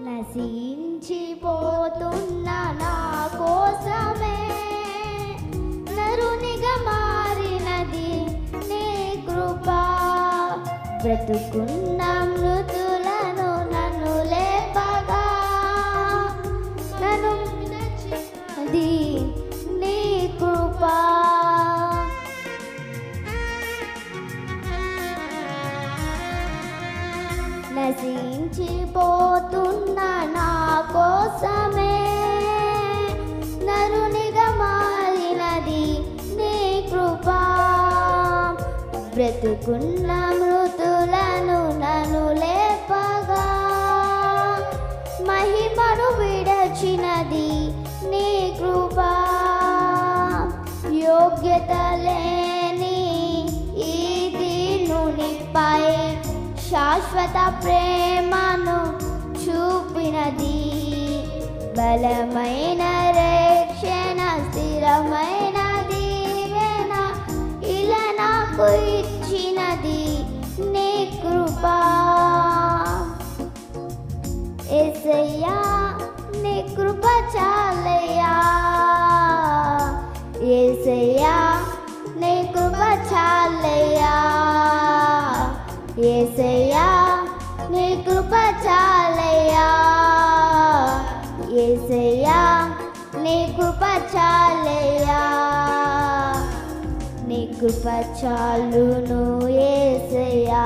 నశించిపోతున్న నా కోసమే నరునిగా మారినది నీ కృప. బ్రతుకున్న మృతులను నన్ను లేపగా నన్ను అది నీ కృప. నశించిపోతున్న నా కోసమే నరునిగా మారినది నీ కృప. బ్రతుకున్న మృతులను నన్ను లేపగా మహిమను విడచినది నీ కృప. యోగ్యత లేని ఈ దీనునిపై శాశ్వత ప్రేమను చూపినది. బలమైన రక్షణ స్థిరమైన దీవెన ఇలా నాకు ఇచ్చినది నీ కృప. యేసయ్యా నీ కృప చాలయ్యా. యేసయ్యా నీ కృప చాలయ్యా. యేసయ్యా నీ కృప చాలయ్యా. యేసయ్యా నీ కృప చాలయ్యా. నీ కృప చాలును యేసయ్యా.